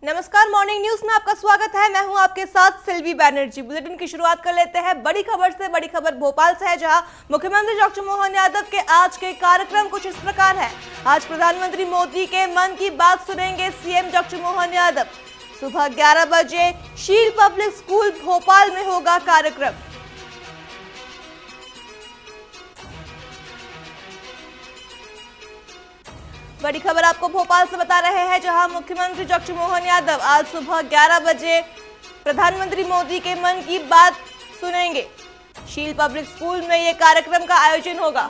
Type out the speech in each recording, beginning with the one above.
नमस्कार, morning news में आपका स्वागत है। मैं हूं आपके साथ सिल्वी बैनर्जी। बुलेटिन की शुरुआत कर लेते हैं बड़ी खबर से। बड़ी खबर भोपाल से है, जहां मुख्यमंत्री डॉक्टर मोहन यादव के आज के कार्यक्रम कुछ इस प्रकार है। आज प्रधानमंत्री मोदी के मन की बात सुनेंगे सीएम डॉक्टर मोहन यादव। सुबह 11 बजे शील पब्लिक स्कूल भोपाल में होगा कार्यक्रम। बड़ी खबर आपको भोपाल से बता रहे हैं, जहां मुख्यमंत्री डॉक्टर मोहन यादव आज सुबह 11 बजे प्रधानमंत्री मोदी के मन की बात सुनेंगे। शील पब्लिक स्कूल में यह कार्यक्रम का आयोजन होगा।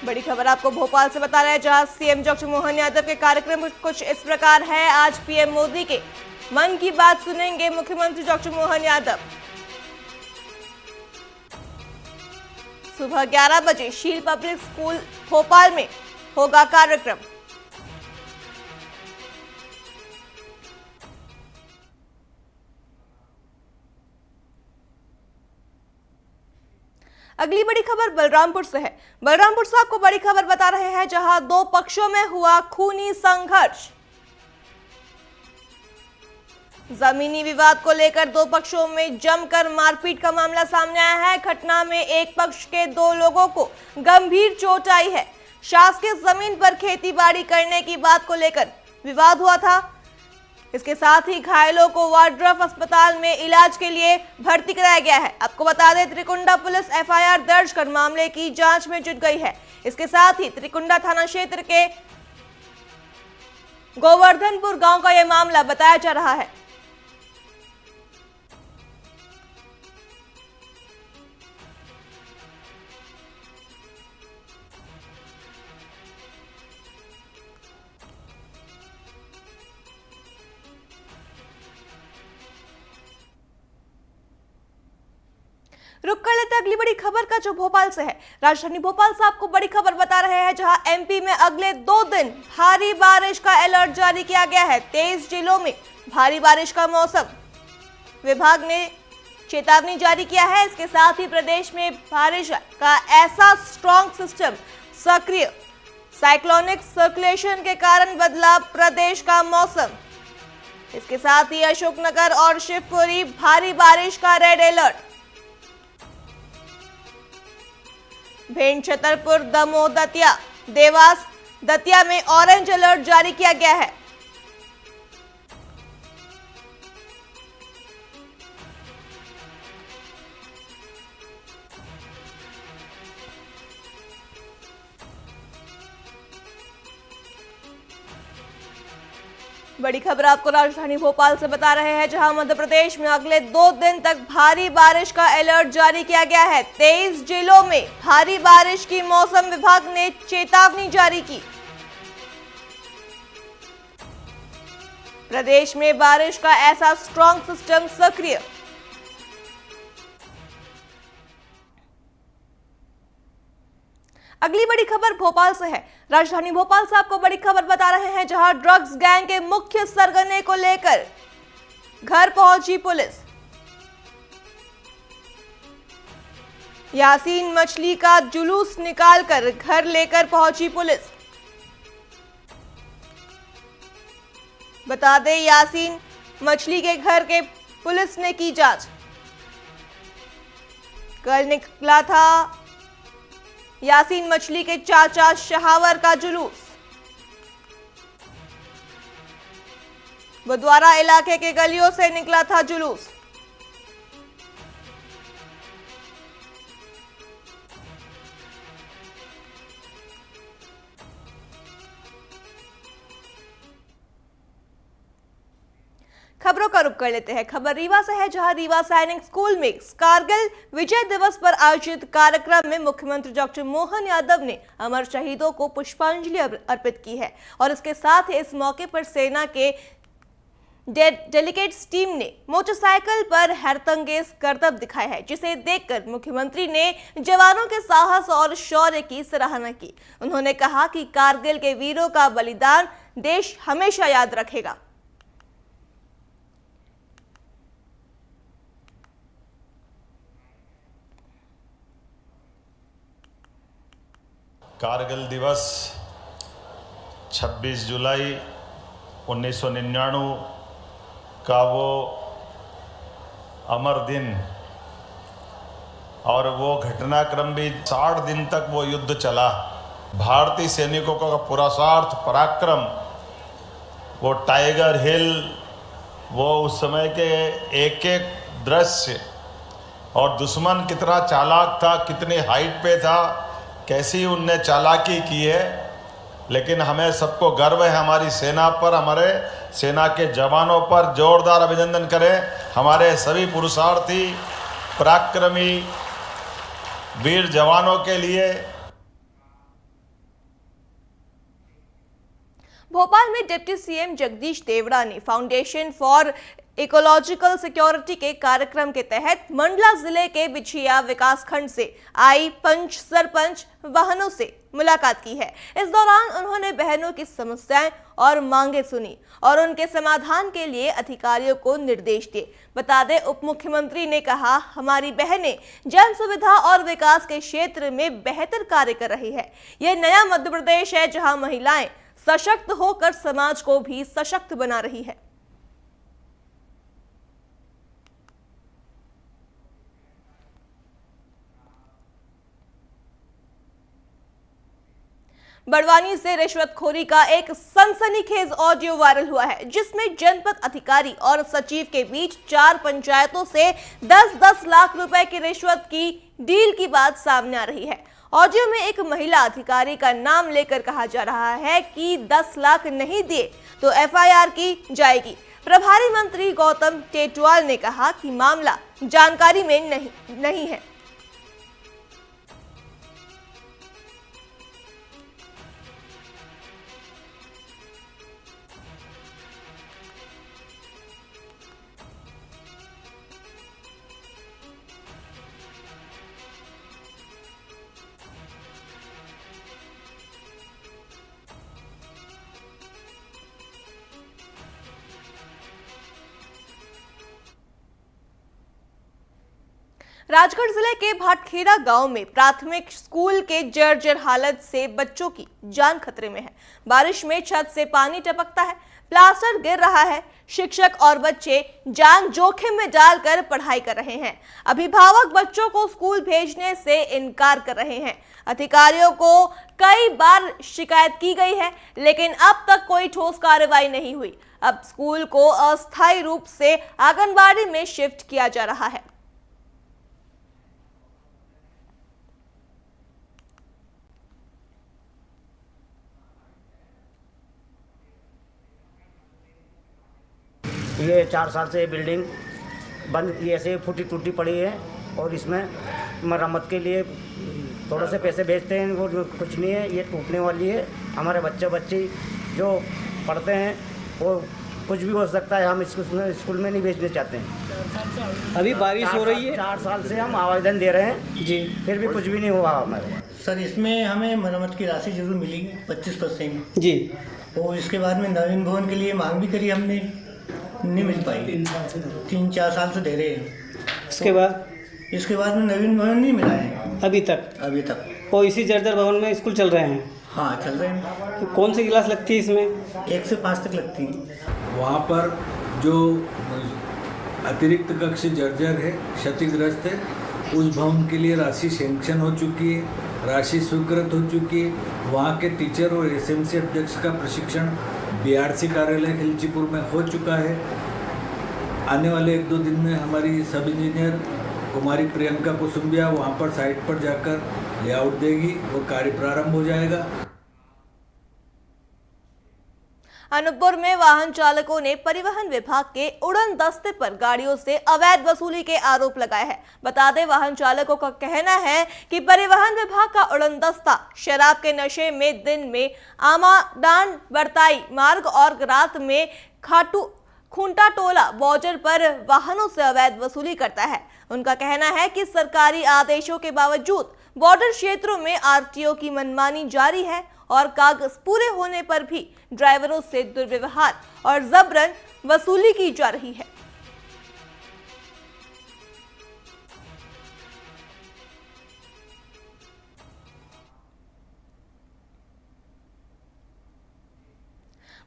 बड़ी खबर आपको भोपाल से बता रहे हैं, जहां सीएम डॉक्टर मोहन यादव के कार्यक्रम कुछ इस प्रकार है। आज पीएम मोदी के मन की बात सुनेंगे मुख्यमंत्री डॉक्टर मोहन यादव। सुबह 11 बजे शील पब्लिक स्कूल भोपाल में होगा कार्यक्रम। अगली बड़ी खबर बलरामपुर से है। बलरामपुर से आपको बड़ी खबर बता रहे हैं, जहां दो पक्षों में हुआ खूनी संघर्ष। जमीनी विवाद को लेकर दो पक्षों में जमकर मारपीट का मामला सामने आया है। घटना में एक पक्ष के दो लोगों को गंभीर चोट आई है। शासकीय जमीन पर खेतीबाड़ी करने की बात को लेकर विवाद हुआ था। इसके साथ ही घायलों को वाड्रफ अस्पताल में इलाज के लिए भर्ती कराया गया है। आपको बता दें, त्रिकुंडा पुलिस एफआईआर दर्ज कर मामले की जांच में जुट गई है। इसके साथ ही त्रिकुंडा थाना क्षेत्र के गोवर्धनपुर गांव का यह मामला बताया जा रहा है। रुक कर लेते अगली बड़ी खबर का, जो भोपाल से है। राजधानी भोपाल से आपको बड़ी खबर बता रहे हैं, जहां एमपी में अगले 2 दिन भारी बारिश का अलर्ट जारी किया गया है। 23 जिलों में भारी बारिश का मौसम विभाग ने चेतावनी जारी किया है। इसके साथ ही प्रदेश में बारिश का ऐसा स्ट्रॉन्ग सिस्टम सक्रिय, साइक्लोनिक सर्कुलेशन के कारण बदला प्रदेश का मौसम। इसके साथ ही अशोकनगर और शिवपुरी भारी बारिश का रेड अलर्ट। भिंड, छतरपुर, दमोह, दतिया, देवास, दतिया में ऑरेंज अलर्ट जारी किया गया है। बड़ी खबर आपको राजधानी भोपाल से बता रहे हैं, जहां मध्य प्रदेश में अगले 2 दिन तक भारी बारिश का अलर्ट जारी किया गया है। 23 जिलों में भारी बारिश की मौसम विभाग ने चेतावनी जारी की। प्रदेश में बारिश का ऐसा स्ट्रॉन्ग सिस्टम सक्रिय। अगली बड़ी खबर भोपाल से है। राजधानी भोपाल से आपको बड़ी खबर बता रहे हैं, जहां ड्रग्स गैंग के मुख्य सरगने को लेकर घर पहुंची पुलिस। यासीन मछली का जुलूस निकालकर घर लेकर पहुंची पुलिस। बता दें, यासीन मछली के घर के पुलिस ने की जांच। कल निकला था यासीन मछली के चाचा शहावर का जुलूस। बुधवारा इलाके के गलियों से निकला था जुलूस। खबरों का रुख कर लेते हैं। खबर रीवा से है, जहां रीवा सैनिक स्कूल में कारगिल विजय दिवस पर आयोजित कार्यक्रम में मुख्यमंत्री डॉक्टर मोहन यादव ने अमर शहीदों को पुष्पांजलि अर्पित की है। और इसके साथ ही इस मौके पर सेना के डेलीगेट्स टीम ने मोटरसाइकिल पर हैरतअंगेज करतब दिखाया है, जिसे देखकर मुख्यमंत्री ने जवानों के साहस और शौर्य की सराहना की। उन्होंने कहा कि कारगिल के वीरों का बलिदान देश हमेशा याद रखेगा। कारगिल दिवस 26 जुलाई 1999 का वो अमर दिन, और वो घटनाक्रम भी 60 दिन तक वो युद्ध चला। भारतीय सैनिकों का पुरुषार्थ पराक्रम, वो टाइगर हिल, वो उस समय के एक एक दृश्य, और दुश्मन कितना चालाक था, कितनी हाइट पे था, कैसी उनने चालाकी की है। लेकिन हमें सबको गर्व है हमारी सेना पर, हमारे सेना के जवानों पर। जोरदार अभिनंदन करें हमारे सभी पुरुषार्थी पराक्रमी वीर जवानों के लिए। भोपाल में डिप्टी सीएम जगदीश देवड़ा ने फाउंडेशन फॉर इकोलॉजिकल सिक्योरिटी के कार्यक्रम के तहत मंडला जिले के बिछिया विकासखंड से आई पंच सरपंच वाहनों से मुलाकात की है। इस दौरान उन्होंने बहनों की समस्याएं और मांगे सुनी और उनके समाधान के लिए अधिकारियों को निर्देश दिए। बता दें, उप मुख्यमंत्री ने कहा, हमारी बहनें जन सुविधा और विकास के क्षेत्र में बेहतर कार्य कर रही है। यह नया मध्य प्रदेश है जहां महिलाएं सशक्त होकर समाज को भी सशक्त बना रही है। बड़वानी से रिश्वतखोरी का एक सनसनीखेज ऑडियो वायरल हुआ है, जिसमें जनपद अधिकारी और सचिव के बीच 4 पंचायतों से 10-10 लाख रुपए की रिश्वत की डील की बात सामने आ रही है। ऑडियो में एक महिला अधिकारी का नाम लेकर कहा जा रहा है कि 10 लाख नहीं दिए तो एफआईआर की जाएगी। प्रभारी मंत्री गौतम टेटवाल ने कहा कि मामला जानकारी में नहीं है। राजगढ़ जिले के भाटखेड़ा गांव में प्राथमिक स्कूल के जर्जर हालत से बच्चों की जान खतरे में है। बारिश में छत से पानी टपकता है, प्लास्टर गिर रहा है, शिक्षक और बच्चे जान जोखिम में डालकर पढ़ाई कर रहे हैं। अभिभावक बच्चों को स्कूल भेजने से इनकार कर रहे हैं। अधिकारियों को कई बार शिकायत की गई है, लेकिन अब तक कोई ठोस कार्रवाई नहीं हुई। अब स्कूल को अस्थायी रूप से आंगनबाड़ी में शिफ्ट किया जा रहा है। ये 4 साल से ये बिल्डिंग बंद की, ऐसे फूटी टूटी पड़ी है और इसमें मरम्मत के लिए थोड़े से पैसे भेजते हैं, वो कुछ नहीं है, ये टूटने वाली है। हमारे बच्चे जो पढ़ते हैं वो कुछ भी हो सकता है, हम स्कूल में नहीं भेजने चाहते हैं। अभी बारिश हो रही है, 4 साल से हम आवेदन दे रहे हैं जी, फिर भी कुछ भी नहीं हुआ हमारे। सर इसमें हमें मरम्मत की राशि जरूर मिली 25% जी, और इसके बाद में नवीन भवन के लिए मांग भी करी हमने, नहीं मिल पाई। 3-4 साल से दे रहे हैं। इसके बाद में नवीन भवन नहीं मिला है अभी तक। और इसी जर्जर भवन में स्कूल चल रहे हैं। हाँ, चल रहे हैं। तो कौन सी क्लास लगती है इसमें? 1 से 5 तक लगती है। वहाँ पर जो अतिरिक्त कक्ष जर्जर है, क्षतिग्रस्त है, उस भवन के लिए राशि सैंक्शन हो चुकी है, राशि स्वीकृत हो चुकी है। वहाँ के टीचर और एसएमसी अध्यक्ष का प्रशिक्षण बीआरसी कार्यालय खिलचीपुर में हो चुका है। आने वाले 1-2 दिन में हमारी सब इंजीनियर कुमारी प्रियंका कुसुम्बिया वहाँ पर साइट पर जाकर लेआउट देगी और कार्य प्रारंभ हो जाएगा। अनूपपुर में वाहन चालकों ने परिवहन विभाग के उड़न दस्ते पर गाड़ियों से अवैध वसूली के आरोप लगाए हैं। बता दें, वाहन चालकों का कहना है कि परिवहन विभाग का उड़न दस्ता शराब के नशे में दिन में आमाडान बरताई मार्ग और रात में खूंटा टोला बॉर्डर पर वाहनों से अवैध वसूली करता है। उनका कहना है कि सरकारी आदेशों के बावजूद बॉर्डर क्षेत्रों में आरटीओ की मनमानी जारी है और कागज पूरे होने पर भी ड्राइवरों से दुर्व्यवहार और जबरन वसूली की जा रही है।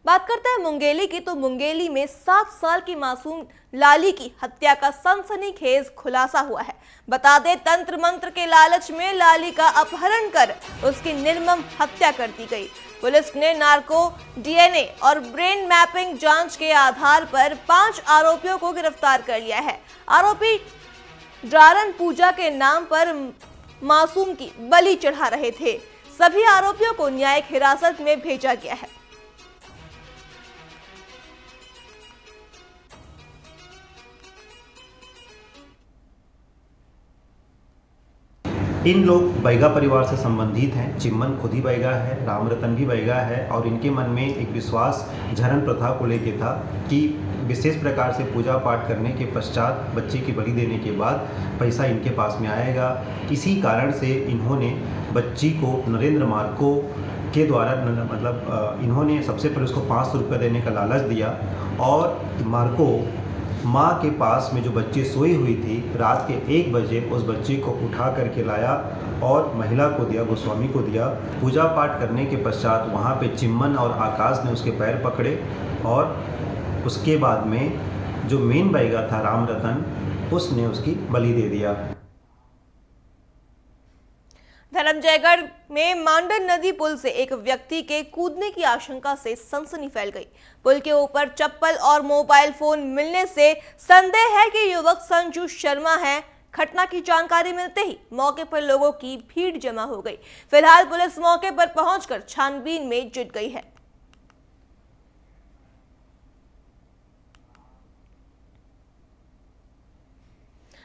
बात करते हैं मुंगेली की, तो मुंगेली में 7 साल की मासूम लाली की हत्या का सनसनीखेज खुलासा हुआ है। बता दें, तंत्र मंत्र के लालच में लाली का अपहरण कर उसकी निर्मम हत्या कर दी गई। पुलिस ने नार्को, डीएनए और ब्रेन मैपिंग जांच के आधार पर 5 आरोपियों को गिरफ्तार कर लिया है। आरोपी ड्रारन पूजा के नाम पर मासूम की बलि चढ़ा रहे थे। सभी आरोपियों को न्यायिक हिरासत में भेजा गया है। इन लोग बैगा परिवार से संबंधित हैं। चिम्मन खुद ही बैगा है, रामरतन भी बैगा है और इनके मन में एक विश्वास झरन प्रथा को लेके था कि विशेष प्रकार से पूजा पाठ करने के पश्चात बच्चे की बलि देने के बाद पैसा इनके पास में आएगा। इसी कारण से इन्होंने बच्ची को नरेंद्र मार्को के द्वारा इन्होंने सबसे पहले उसको 500 रुपये देने का लालच दिया और मार्को माँ के पास में जो बच्ची सोई हुई थी रात के 1 बजे उस बच्चे को उठा करके लाया और महिला को दिया, गोस्वामी को दिया। पूजा पाठ करने के पश्चात वहाँ पे चिम्मन और आकाश ने उसके पैर पकड़े और उसके बाद में जो मेन बैगा था रामरतन, उसने उसकी बलि दे दिया। धर्मजयगढ़ में मांडन नदी पुल से एक व्यक्ति के कूदने की आशंका से सनसनी फैल गई। पुल के ऊपर चप्पल और मोबाइल फोन मिलने से संदेह है कि युवक संजू शर्मा है। घटना की जानकारी मिलते ही मौके पर लोगों की भीड़ जमा हो गई। फिलहाल पुलिस मौके पर पहुंचकर छानबीन में जुट गई है।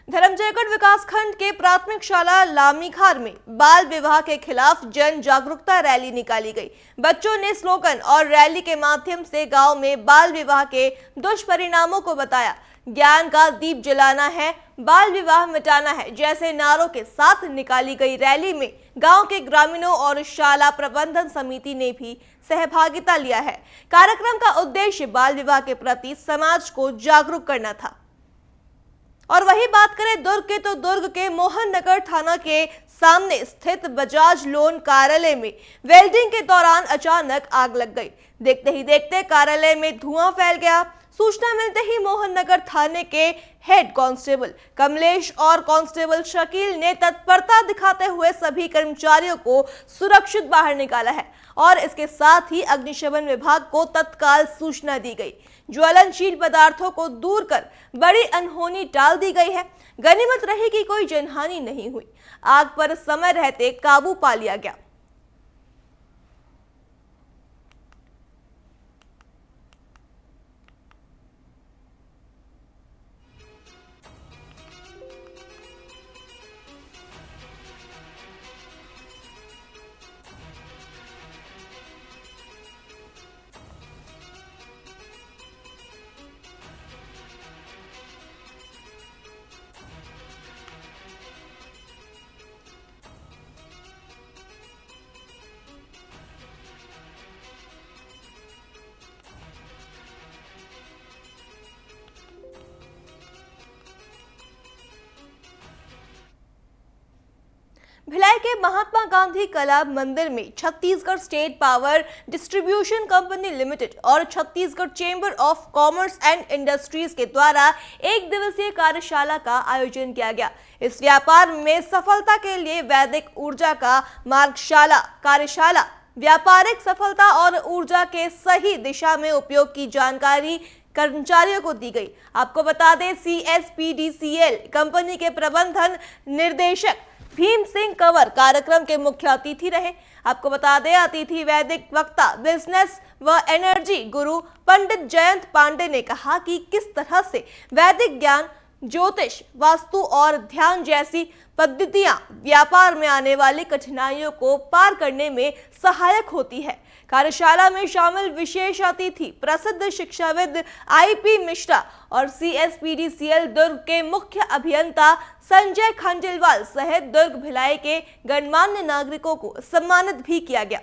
धर्मजयगढ़ विकासखंड के प्राथमिक शाला लामीखार में बाल विवाह के खिलाफ जन जागरूकता रैली निकाली गई। बच्चों ने स्लोगन और रैली के माध्यम से गांव में बाल विवाह के दुष्परिणामों को बताया। ज्ञान का दीप जलाना है, बाल विवाह मिटाना है जैसे नारों के साथ निकाली गई रैली में गांव के ग्रामीणों और शाला प्रबंधन समिति ने भी सहभागिता लिया है। कार्यक्रम का उद्देश्य बाल विवाह के प्रति समाज को जागरूक करना था। और वही बात करें दुर्ग के, तो दुर्ग के मोहन नगर थाना के सामने स्थित बजाज लोन कार्यालय में वेल्डिंग के दौरान अचानक आग लग गई। देखते ही देखते कार्यालय में धुआं फैल गया। सूचना मिलते ही मोहन नगर थाने के हेड कांस्टेबल कमलेश और कांस्टेबल शकील ने तत्परता दिखाते हुए सभी कर्मचारियों को सुरक्षित बाहर निकाला है और इसके साथ ही अग्निशमन विभाग को तत्काल सूचना दी गई। ज्वलनशील पदार्थों को दूर कर बड़ी अनहोनी टाल दी गई है। गनीमत रही कि कोई जनहानि नहीं हुई। आग पर समय रहते काबू पा लिया गया। भिलाई के महात्मा गांधी कला मंदिर में Chhattisgarh state power distribution company limited और Chhattisgarh chamber of commerce and industries के द्वारा 1 दिवसीय कार्यशाला का आयोजन किया गया। इस व्यापार में सफलता के लिए वैदिक ऊर्जा का मार्गशाला कार्यशाला व्यापारिक सफलता और ऊर्जा के सही दिशा में उपयोग की जानकारी कर्मचारियों को दी गई। आपको बता दें, CSPDCL कंपनी के प्रबंधन निर्देशक भीम सिंह कंवर कार्यक्रम के मुख्य अतिथि रहे। आपको बता दें, अतिथि वैदिक वक्ता बिजनेस व एनर्जी गुरु पंडित जयंत पांडे ने कहा कि किस तरह से वैदिक ज्ञान, ज्योतिष, वास्तु और ध्यान जैसी पद्धतियां व्यापार में आने वाली कठिनाइयों को पार करने में सहायक होती है। कार्यशाला में शामिल विशेष अतिथि प्रसिद्ध शिक्षाविद IP मिश्रा और CSPDCL दुर्ग के मुख्य अभियंता संजय खंडेलवाल सहित दुर्ग भिलाई के गणमान्य नागरिकों को सम्मानित भी किया गया।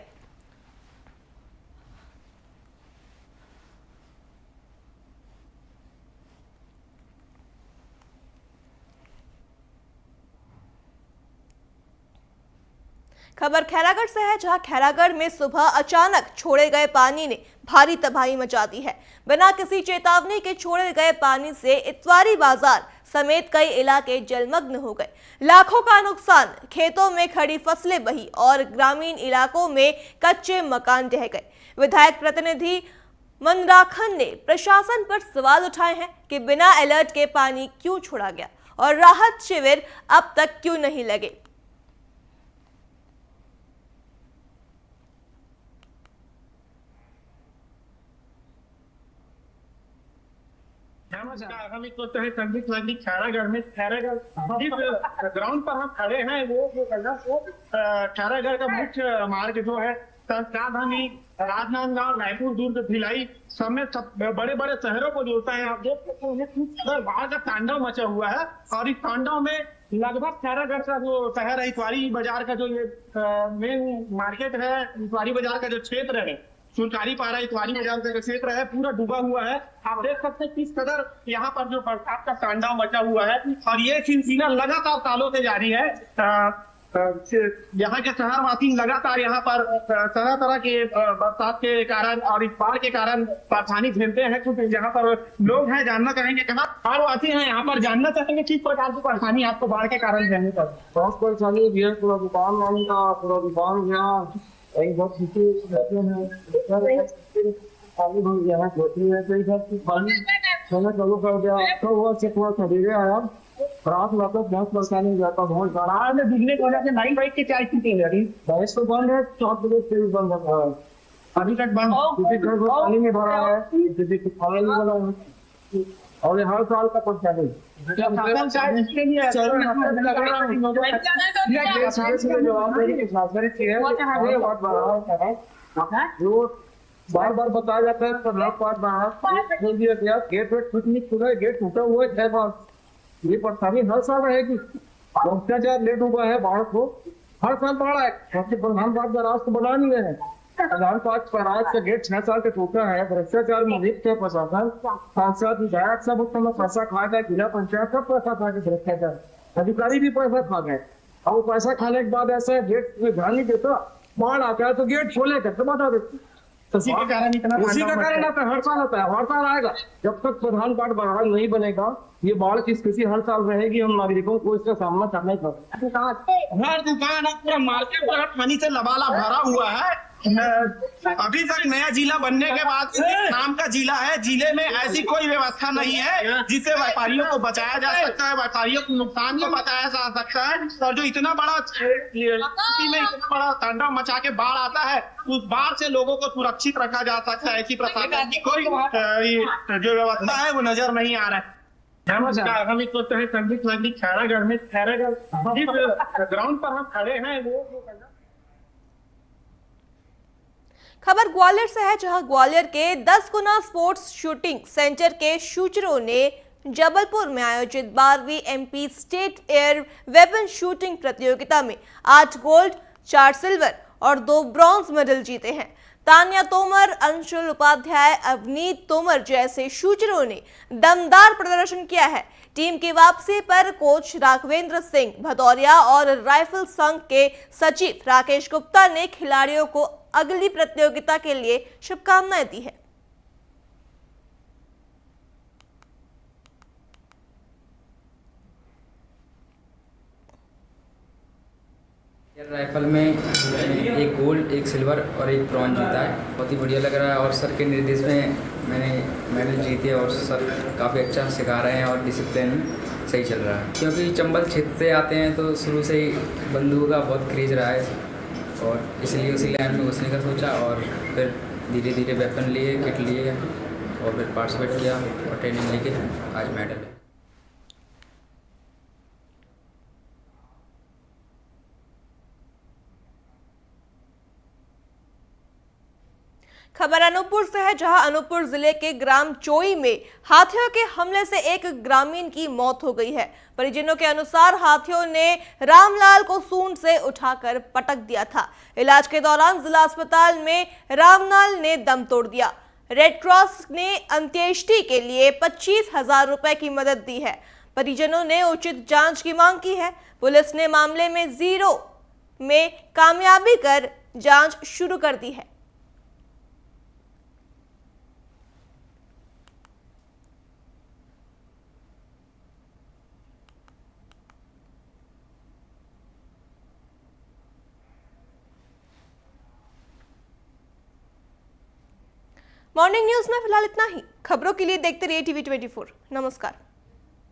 खबर खैरागढ़ से है, जहां खैरागढ़ में सुबह अचानक छोड़े गए पानी ने भारी तबाही मचा दी है। बिना किसी चेतावनी के छोड़े गए पानी से इतवारी बाजार समेत कई इलाके जलमग्न हो गए। लाखों का नुकसान, खेतों में खड़ी फसलें बही और ग्रामीण इलाकों में कच्चे मकान ढह गए। विधायक प्रतिनिधि मनराखन ने प्रशासन पर सवाल उठाए हैं कि बिना अलर्ट के पानी क्यों छोड़ा गया और राहत शिविर अब तक क्यों नहीं लगे। नमस्कार, हम इस वक्त है संदीप नदी खैरागढ़ में। खैरागढ़ जिस ग्राउंड पर हम खड़े हैं वो खैरागढ़ का मुख्य मार्ग जो है संसाधनी, राजनांदगांव, रायपुर, दुर्ग, भिलाई समेत बड़े बड़े शहरों को जोड़ता है। आप देख सकते हैं बाहर का तांडव मचा हुआ है और इस तांडव में लगभग खैरागढ़ का जो शहर है, इतवारी बाजार का जो ये मेन मार्केट है, इतवारी बाजार का जो क्षेत्र है, सुनकारी पारा इतवारी बाजार का क्षेत्र है, पूरा डूबा हुआ है। आप देख सकते हैं किस कदर यहाँ पर जो बरसात का तांडव मचा हुआ है और ये सिलसिला लगातार सालों से जारी है। यहाँ के शहरवासी लगातार यहाँ पर तरह तरह के बरसात के कारण और इस बाढ़ के कारण परेशानी झेलते हैं। क्योंकि यहाँ पर लोग हैं, जानना चाहेंगे कहाँ शहरवासी हैं, यहाँ पर जानना चाहेंगे किस प्रकार की परेशानी आपको बाढ़ के कारण झेलनी पड़। बहुत परेशानी पूरा दुकान वाली का पूरा दुकान यहाँ बहुत रहते हैं, यहाँ होती है तो पानी सोना चालू कर दिया तो वो से पूरा सवेरे आया, रात वापस बहुत परेशानी हो जाता। बहुत बाहर में बिजली की वजह से नाइट बाइक की क्या स्थिति है अभी? बारिश तो बंद है, 4 बजे से बंद है, अभी तक बंद। किसी घर को पानी में भरा है, किसी को खाने नहीं बना है और हर साल का कुछ नहीं। बार बार बताया जाता है गेट वेट कुछ नहीं खुला है, गेट टूटा हुआ है 6 बार। ये परेशानी हर साल रहेगी। भ्रष्टाचार लेट हुआ है बाढ़ को, हर साल बढ़ा है। प्रधान बात बराज तो बना नहीं है, प्रधान बात बराज का गेट 6 साल के टूटा है। भ्रष्टाचार में लिप्त है प्रशासन, सांसद, विधायक सब उस समय पैसा खा गए, जिला पंचायत सब पैसा खा गए, भ्रष्टाचार अधिकारी भी पैसा खा गए। और पैसा खाने के बाद ऐसा गेट में ध्यान नहीं देता, बाढ़ आता है तो गेट खोले करते बता देते। उसी के कारण इतना उसी का कारण आता है, हर साल आता है, हर साल आएगा। जब तक प्रधान बाढ़ बराज नहीं बनेगा ये बाढ़ की स्थिति हर साल रहेगी। हम नागरिकों को इसका सामना करना ही पड़ेगा। हर दुकान पूरा मार्केट पूरा पानी से लबालब भरा हुआ है। अभी तक नया जिला बनने के बाद नाम का जिला है, जिले में ऐसी कोई व्यवस्था नहीं है जिससे व्यापारियों को बचाया जा सकता है, व्यापारियों को नुकसान को बचाया जा सकता है। और जो इतना बड़ा में इतना बड़ा तांडव मचा के बाढ़ आता है, उस बाढ़ से लोगों को सुरक्षित रखा जा सकता है। ऐसी प्रशासन की कोई जो व्यवस्था है वो नजर नहीं आ रहा है। नमस्कार, हम इस वक्त है संदीप नदी खैरागढ़ में। खैरागढ़ जिस ग्राउंड पर हम खड़े हैं वो खबर ग्वालियर से है, जहां ग्वालियर के 10 गुना स्पोर्ट्स शूटिंग सेंटर के शूटरों ने जबलपुर में आयोजित 12वीं MP state air weapon shooting प्रतियोगिता में 8 गोल्ड, 4 सिल्वर और 2 ब्रॉन्ज मेडल जीते हैं। तान्या तोमर, अंशुल उपाध्याय, अवनीत तोमर जैसे शूटरों ने दमदार प्रदर्शन किया है। टीम की वापसी पर कोच राघवेंद्र सिंह भदौरिया और राइफल संघ के सचिव राकेश गुप्ता ने खिलाड़ियों को अगली प्रतियोगिता के लिए शुभकामनाएं दी है। राइफल में 1 गोल्ड, 1 सिल्वर और 1 ब्रॉन्ज जीता है। बहुत ही बढ़िया लग रहा है और सर के निर्देश में मैंने मेडल जीते और सर काफ़ी अच्छा सिखा रहे हैं और डिसिप्लिन सही चल रहा है। क्योंकि चंबल क्षेत्र से आते हैं तो शुरू से ही बंदूक का बहुत क्रेज रहा है और इसलिए उसी लाइन में घुसने का सोचा और फिर धीरे धीरे वेपन लिए, किट लिए और फिर पार्टिसिपेट किया और ट्रेनिंग लेके आज मेडल है। खबर अनूपपुर से है, जहां अनूपपुर जिले के ग्राम चोई में हाथियों के हमले से एक ग्रामीण की मौत हो गई है। परिजनों के अनुसार हाथियों ने रामलाल को सूंड से उठाकर पटक दिया था। इलाज के दौरान जिला अस्पताल में रामलाल ने दम तोड़ दिया। रेड क्रॉस ने अंत्येष्टि के लिए 25,000 रुपए की मदद दी है। परिजनों ने उचित जांच की मांग की है। पुलिस ने मामले में 0 में कामयाबी कर जांच शुरू कर दी है। मॉर्निंग न्यूज में फिलहाल इतना ही। खबरों के लिए देखते रहिए टीवी 24। नमस्कार।